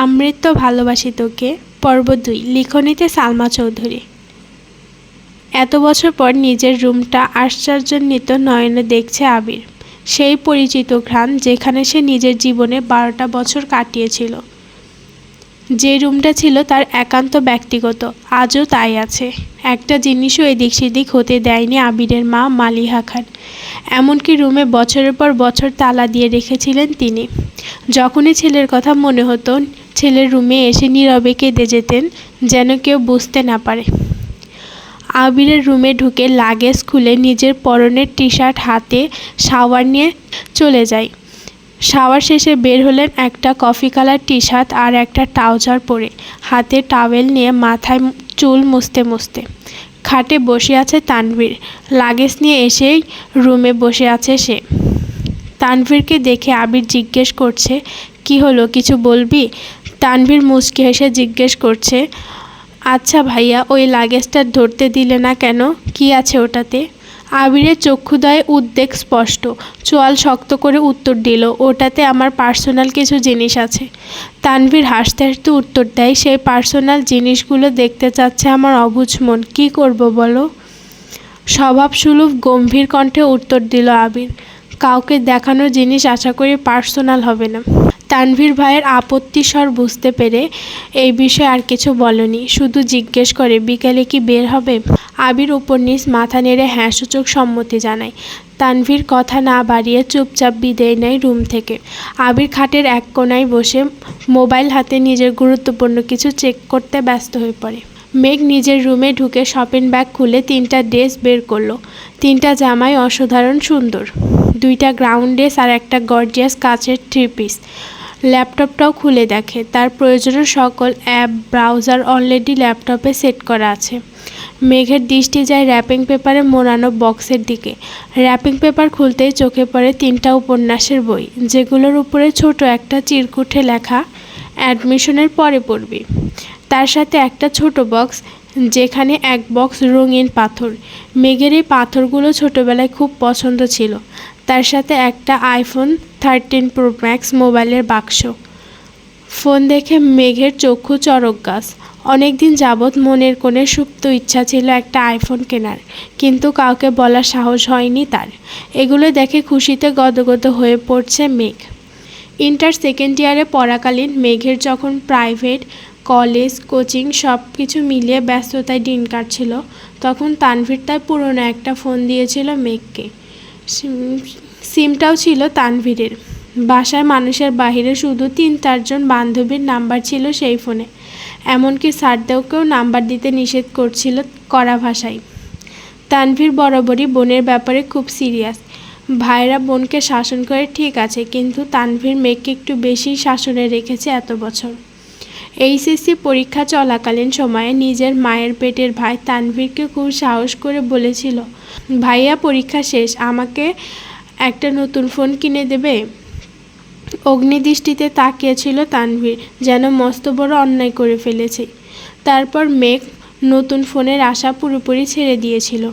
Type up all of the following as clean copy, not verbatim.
আমৃত্য ভালোবাসি তোকে পর্ব ২ লিখনীতে সালমা চৌধুরী। এত বছর পর নিজের রুমটা আশ্চর্যান্বিত নয়নে দেখছে আবির। সেই পরিচিত ঘ্রাণ যেখানে সে নিজের জীবনে ১২টা বছর কাটিয়েছিল। যে রুমটা ছিল তার একান্ত ব্যক্তিগত, আজও তাই আছে। একটা জিনিসও এদিক সেদিক হতে দেয়নি আবিরের মা মালিহা খান। এমনকি রুমে বছরের পর বছর তালা দিয়ে রেখেছিলেন তিনি। যখনই ছেলের কথা মনে হতো ছেলের রুমে এসে নীরবে কেঁদে যেতেন, যেন কেউ বুঝতে না পারে। আবিরের রুমে ঢুকে লাগেজ খুলে নিজের পরনের টি শার্ট হাতে শাওয়ার নিয়ে চলে যায়। শাওয়ার শেষে বের হলেন একটা কফি কালার টি শার্ট আর একটা ট্রাউজার পরে, হাতে টাওয়েল নিয়ে মাথায় চুল মুছতে মুছতে। খাটে বসে আছে তানভীর। লাগেজ নিয়ে এসেই রুমে বসে আছে সে। তানভীরকে দেখে আবির জিজ্ঞেস করছে, কি হলো, কিছু বলবি? তানভীর মুচকি হেসে জিজ্ঞেস করছে, আচ্ছা ভাইয়া, ওই লাগেজটা ধরতে দিলে না কেন? কি আছে ওটাতে? আবিরের চক্ষুদয়ে উদ্বেগ স্পষ্ট। চোয়াল শক্ত করে উত্তর দিল, ওটাতে আমার পার্সোনাল কিছু জিনিস আছে। তানভীর হাসতে হাসতে উত্তর দেয়, সেই পার্সোনাল জিনিসগুলো দেখতে চাচ্ছে আমার অবুঝ মন। কী করব বলো? স্বভাবসুলভ গম্ভীর কণ্ঠে উত্তর দিল আবির, কাউকে দেখানোর জিনিস আশা করি পার্সোনাল হবে না। তানভীর ভাইয়ের আপত্তিস্বর বুঝতে পেরে এই বিষয়ে আর কিছু বলেনি, শুধু জিজ্ঞেস করে, বিকেলে কি বের হবে? আবির উপর নিচ মাথা নেড়ে হ্যাঁ সূচক সম্মতি জানায়। তানভীর কথা না বাড়িয়ে চুপচাপ বিদায় নেয় রুম থেকে। আবির খাটের এক কোণায় বসে মোবাইল হাতে নিজের গুরুত্বপূর্ণ কিছু চেক করতে ব্যস্ত হয়ে পড়ে। মেঘ নিজের রুমে ঢুকে শপিং ব্যাগ খুলে 3টা ড্রেস বের করলো। 3টা জামাই অসাধারণ সুন্দর, 2টা গ্রাউন্ড ড্রেস আর একটা গর্জিয়াস কাচের 3 পিস। ল্যাপটপটাও খুলে দেখে, তার প্রয়োজনীয় সকল অ্যাপ ব্রাউজার অলরেডি ল্যাপটপে সেট করা আছে। মেঘের দৃষ্টি যায় র্যাপিং পেপারে মোড়ানো বক্সের দিকে। র্যাপিং পেপার খুলতেই চোখে পড়ে 3টা উপন্যাসের বই, যেগুলোর উপরে ছোট একটা চিরকুটে লেখা, অ্যাডমিশনের পরে পড়বি। তার সাথে একটা ছোট বক্স, যেখানে এক বক্স রঙিন পাথর। মেঘের এই পাথরগুলো ছোটবেলায় খুব পছন্দ ছিল। তার সাথে একটা আইফোন 13 প্রো ম্যাক্স মোবাইলের বাক্স। ফোন দেখে মেঘের চক্ষু চড়ক গাছ। অনেকদিন যাবৎ মনের কোণে সুপ্ত ইচ্ছা ছিল একটা আইফোন কেনার, কিন্তু কাউকে বলার সাহস হয়নি তার। এগুলো দেখে খুশিতে গদগদ হয়ে পড়ছে মেঘ। ইন্টার সেকেন্ড ইয়ারে পড়াকালীন মেঘের যখন প্রাইভেট, কলেজ, কোচিং সব কিছু মিলিয়ে ব্যস্ততায় দিন কাটছিল, তখন তানভীর তার পুরনো একটা ফোন দিয়েছিল মেঘকে। সিমটাও ছিল তানভীরের। বাসায় মানুষের বাহিরে শুধু 3-4 জন বান্ধবীর নাম্বার ছিল সেই ফোনে। এমনকি স্যারদেরকেও নাম্বার দিতে নিষেধ করছিল কড়া ভাষায়। তানভীর বরাবরই বোনের ব্যাপারে খুব সিরিয়াস। ভাইরা বোনকে শাসন করে ঠিক আছে, কিন্তু তানভীর মেঘকে একটু বেশি শাসনে রেখেছে এত বছর। এইচএসসি পরীক্ষা চলাকালীন সময়ে নিজের মায়ের পেটের ভাই তানভীরকে খুব সাহস করে বলেছিল, ভাইয়া পরীক্ষা শেষ, আমাকে একটা নতুন ফোন কিনে দেবে? অগ্নিদৃষ্টিতে তাকিয়েছিল তানভীর, যেন মস্ত বড় অন্যায় করে ফেলেছে। তারপর মেঘ নতুন ফোনের আশা পুরোপুরি ছেড়ে দিয়েছিল।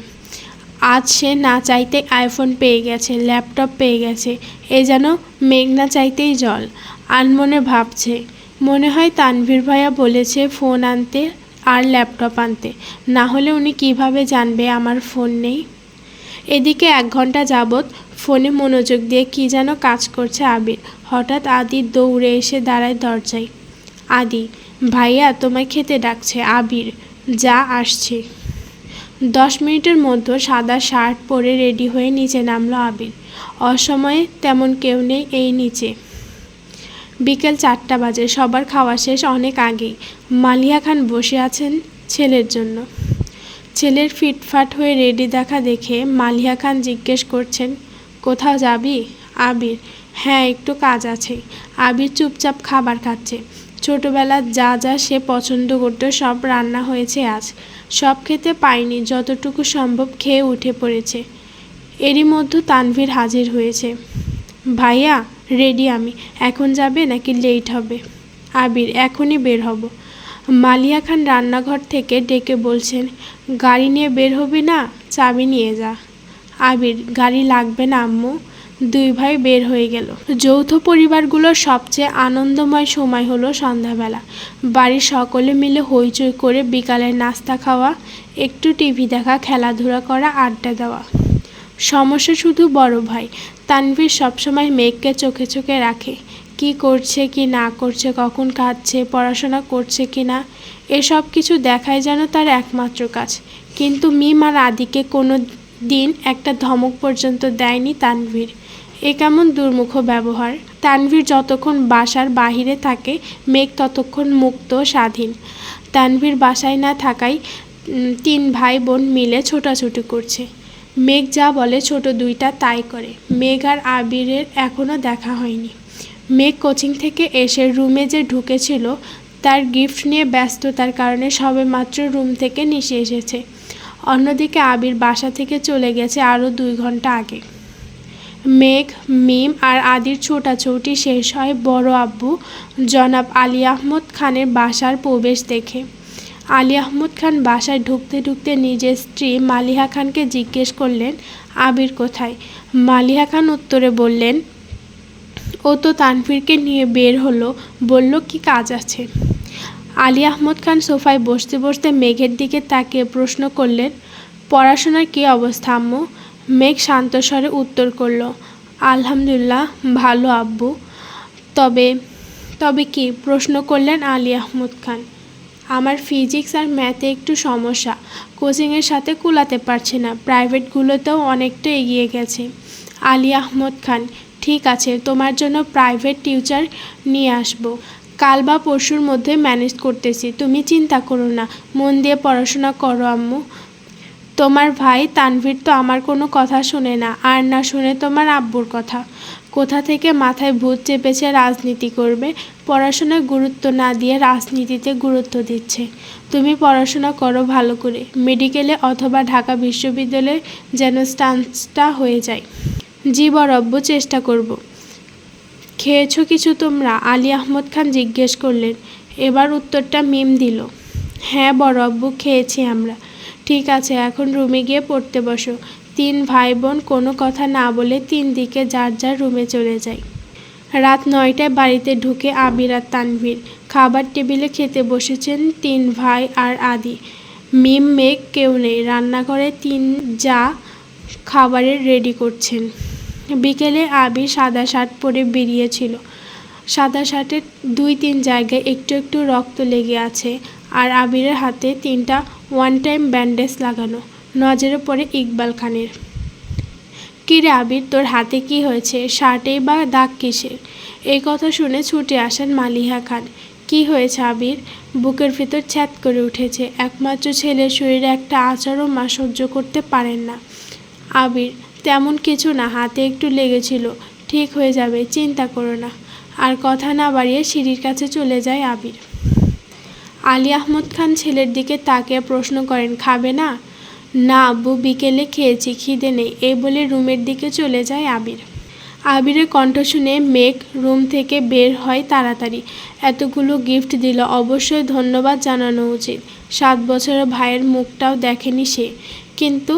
আজ সে না চাইতে আইফোন পেয়ে গেছে, ল্যাপটপ পেয়ে গেছে, এ যেন মেঘ না চাইতেই জল। আনমনে ভাবছে, মনে হয় তানভীর ভাইয়া বলেছে ফোন আনতে আর ল্যাপটপ আনতে, না হলে উনি কিভাবে জানবে আমার ফোন নেই। এদিকে 1 ঘন্টা যাবৎ ফোনে মনোযোগ দিয়ে কী যেন কাজ করছে আবির। হঠাৎ আদি দৌড়ে এসে দাঁড়ায় দরজায়। আদি, ভাইয়া তোমায় খেতে ডাকছে। আবির, যা আসছে। 10 মিনিটের মধ্যে সাদা শার্ট পরে রেডি হয়ে নিচে নামলো আবির। অসময়ে তেমন কেউ নেই এই নিচে। বিকেল 4টা বাজে, সবার খাওয়া শেষ অনেক আগেই। মালিহা খান বসে আছেন ছেলের জন্য। ছেলের ফিটফাট হয়ে রেডি দেখা দেখে মালিহা খান জিজ্ঞেস করছেন, কোথাও যাবি? আবির, হ্যাঁ, একটু কাজ আছে। আবির চুপচাপ খাবার খাচ্ছে। ছোটবেলার যা যা সে পছন্দ করত সব রান্না হয়েছে আজ। সব খেতে পায়নি, যতটুকু সম্ভব খেয়ে উঠে পড়েছে। এরই মধ্যে তানভীর হাজির হয়েছে। ভাইয়া, রেডি আমি। এখন যাবে নাকি লেট হবে? আবির, এখনই বের হব। মালিহা খান রান্নাঘর থেকে ডেকে বলছেন, গাড়ি নিয়ে বের হবি না? চাবি নিয়ে যা। আবির, গাড়ি লাগবে না আম্মু, দুই ভাই বের হয়ে গেল। যৌথ পরিবারগুলোর সবচেয়ে আনন্দময় সময় হলো সন্ধ্যাবেলা। বাড়ির সকলে মিলে হইচই করে বিকালের নাস্তা খাওয়া, একটু টিভি দেখা, খেলাধুলা করা, আড্ডা দেওয়া। সমস্যা শুধু বড় ভাই তানভীর সবসময় মেঘকে চোখে চোখে রাখে। কি করছে কি না করছে, কখন খাচ্ছে, পড়াশোনা করছে কি না, এসব কিছু দেখাই যেন তার একমাত্র কাজ। কিন্তু মিম আর আদিকে কোনো দিন একটা ধমক পর্যন্ত দেয়নি তানভীর। এ কেমন দুর্মুখ ব্যবহার। তানভীর যতক্ষণ বাসার বাহিরে থাকে মেঘ ততক্ষণ মুক্ত স্বাধীন। তানভীর বাসায় না থাকায় 3 ভাই বোন মিলে ছোটাছুটি করছে। মেঘ যা বলে ছোট দুইটা তাই করে। মেঘ আর আবিরের এখনও দেখা হয়নি। মেঘ কোচিং থেকে এসে রুমে যে ঢুকেছিল তার গিফট নিয়ে ব্যস্ততার কারণে সবেমাত্র রুম থেকে নিচে এসেছে। অন্যদিকে আবির বাসা থেকে চলে গেছে আরও 2 ঘন্টা আগে। মেঘ, মিম আর আদির ছোটাছুটি শেষ হয় বড় আব্বু জনাব আলী আহমদ খানের বাসার প্রবেশ দেখে। আলী আহমদ খান বাসায় ঢুকতে ঢুকতে নিজের স্ত্রী মালিহা খানকে জিজ্ঞেস করলেন, আবির কোথায়? মালিহা খান উত্তরে বললেন, ও তো তানভীরকে নিয়ে বের হলো, বলল কি কাজ আছে। আলী আহমদ খান সোফায় বসতে বসতে মেঘের দিকে তাকিয়ে প্রশ্ন করলেন, পড়াশোনার কী অবস্থা আম্মু? মেঘ শান্ত স্বরে উত্তর করল, আলহামদুলিল্লাহ ভালো আব্বু। তবে তবে কি? প্রশ্ন করলেন আলী আহমদ খান। আমার ফিজিক্স আর ম্যাথে একটু সমস্যা, কোচিংয়ের সাথে কুলাতে পারছি না, প্রাইভেটগুলোতেও অনেকটা এগিয়ে গেছে। আলী আহমদ খান, ঠিক আছে, তোমার জন্য প্রাইভেট টিউচার নিয়ে আসবো। কাল বা পরশুর মধ্যে ম্যানেজ করতেছি, তুমি চিন্তা করো না, মন দিয়ে পড়াশোনা করো আম্মু। তোমার ভাই তানভীর তো আমার কোনো কথা শোনে না, আর না শুনে তোমার আব্বুর কথা। কোথা থেকে মাথায় ভূত চেপেছে রাজনীতি করবে, পড়াশোনায় গুরুত্ব না দিয়ে রাজনীতিতে গুরুত্ব দিচ্ছে। তুমি পড়াশোনা করো ভালো করে, মেডিকেলে অথবা ঢাকা বিশ্ববিদ্যালয়ে যেন চান্সটা হয়ে যায়। জি বড় আব্বু, চেষ্টা করব। খেয়েছো কিছু তোমরা? আলী আহমদ খান জিজ্ঞেস করলেন। এবার উত্তরটা মিম দিল। হ্যাঁ বড় আব্বু, খেয়েছি আমরা। ঠিক আছে, এখন রুমে গিয়ে পড়তে বসো। 3 ভাই বোন কোনো কথা না বলে 3 দিকে যার যার রুমে চলে যায়। রাত 9টায় বাড়িতে ঢুকে আবির আর তানভীর। খাবার টেবিলে খেতে বসেছেন 3 ভাই আর আদি। মিম, মেঘ কেউ নেই। রান্নাঘরে 3 যা খাবারের রেডি করছেন। বিকেলে আবির সাদা শার্ট পরে বেরিয়েছিল। সাদা শার্টের 2-3 জায়গায় একটু একটু রক্ত লেগে আছে, আর আবিরের হাতে 3টা 1 টাইম ব্যান্ডেজ লাগানো। নজরে পড়ে ইকবাল খানের। কিরে আবির, তোর হাতে কি হয়েছে? শার্টেই বা দাগ কিসের? এই কথা শুনে ছুটে আসেন মালিহা খান। কি হয়েছে আবির? বুকের ভিতর ছ্যাদ করে উঠেছে। একমাত্র ছেলের শরীরে একটা আচরও মা সহ্য করতে পারেন না। আবির, তেমন কিছু না, হাতে একটু লেগেছিল, ঠিক হয়ে যাবে, চিন্তা করো না। আর কথা না বাড়িয়ে সিঁড়ির কাছে চলে যায় আবির। আলী আহমদ খান ছেলের দিকে তাকিয়ে প্রশ্ন করেন, খাবে না? না আব্বু, বিকেলে খেয়েছি, খিদে নেই, এই বলে রুমের দিকে চলে যায় আবির। আবিরের কণ্ঠ শুনে মেঘ রুম থেকে বের হয় তাড়াতাড়ি। এতগুলো গিফট দিল, অবশ্যই ধন্যবাদ জানানো উচিত। 7 বছরের ভাইয়ের মুখটাও দেখেনি সে। কিন্তু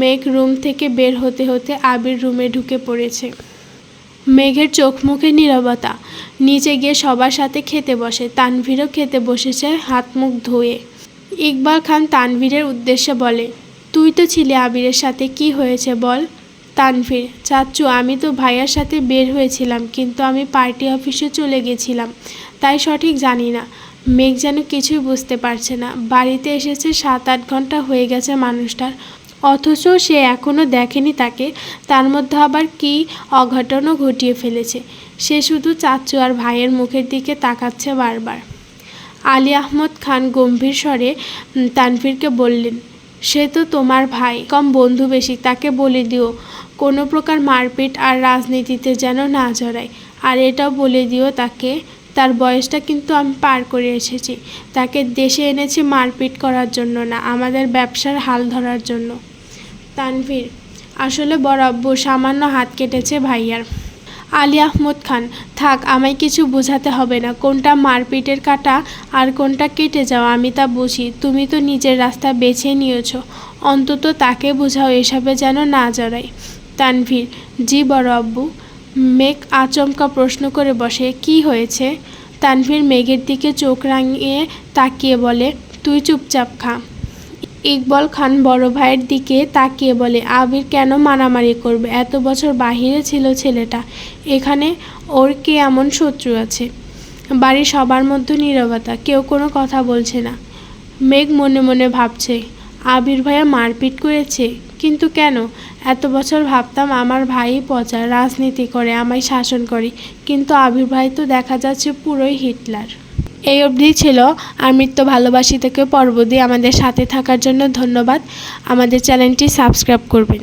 মেঘ রুম থেকে বের হতে হতে আবির রুমে ঢুকে পড়েছে। মেঘের চোখ মুখে নীরবতা। নিচে গিয়ে সবার সাথে খেতে বসে। তানভীরও খেতে বসেছে হাত মুখ ধুয়ে। ইকবাল খান তানভীরের উদ্দেশ্যে বলে, তুই তো ছিলি আবিরের সাথে, কি হয়েছে বল? তানভীর, চাচ্চু আমি তো ভাইয়ার সাথে বের হয়েছিলাম, কিন্তু আমি পার্টি অফিসে চলে গেছিলাম, তাই সঠিক জানি না। মেঘ যেন কিছুই বুঝতে পারছে না। বাড়িতে এসেছে 7-8 ঘন্টা হয়ে গেছে মানুষটার, অথচ সে এখনও দেখেনি তাকে। তার মধ্যে আবার কী অঘটনও ঘটিয়ে ফেলেছে। সে শুধু চাচ্চু আর ভাইয়ের মুখের দিকে তাকাচ্ছে বারবার। আলী আহমদ খান গম্ভীর স্বরে তানভীরকে বললেন, সে তো তোমার ভাই, কম বন্ধু বেশি, তাকে বলে দিও কোনো প্রকার মারপিট আর রাজনীতিতে যেন না জড়ায়। আর এটাও বলে দিও তাকে, তার বয়সটা কিন্তু আমি পার করে এসেছি। তাকে দেশে এনেছি মারপিট করার জন্য না, আমাদের ব্যবসার হাল ধরার জন্য। তানভীর, আসলে বড় আব্বু, সামান্য হাত কেটেছে ভাইয়ার। আলী আহমদ খান, থাক, আমায় কিছু বোঝাতে হবে না। কোনটা মারপিটের কাটা আর কোনটা কেটে যাওয়া আমি তা বুঝি। তুমি তো নিজের রাস্তা বেছে নিয়েছ, অন্তত তাকে বোঝাও এসবে যেন না জড়ায়। তানভীর: জি বড় আব্বু। মেঘ আচমকা প্রশ্ন করে বসে, কি হয়েছে? তানভীর মেঘের দিকে চোখ রাঙিয়ে তাকিয়ে বলে, তুই চুপচাপ খা। ইকবল খান বড় ভাইয়ের দিকে তাকিয়ে বলে, আবির কেন মারামারি করবে? এত বছর বাহিরে ছিল ছেলেটা, এখানে ওর কি এমন শত্রু আছে? বাড়ির সবার মধ্যে নীরবতা, কেউ কোনো কথা বলছে না। মেঘ মনে মনে ভাবছে, আবির ভাইয়া মারপিট করেছে, কিন্তু কেন? এত বছর ভাবতাম আমার ভাই পচা, রাজনীতি করে, আমায় শাসন করে, কিন্তু আবির ভাই তো দেখা যাচ্ছে পুরোই হিটলার। এই অবধি ছিল আমৃত্য ভালোবাসি থেকে পর্ব দিয়ে। আমাদের সাথে থাকার জন্য ধন্যবাদ। আমাদের চ্যানেলটি সাবস্ক্রাইব করবেন।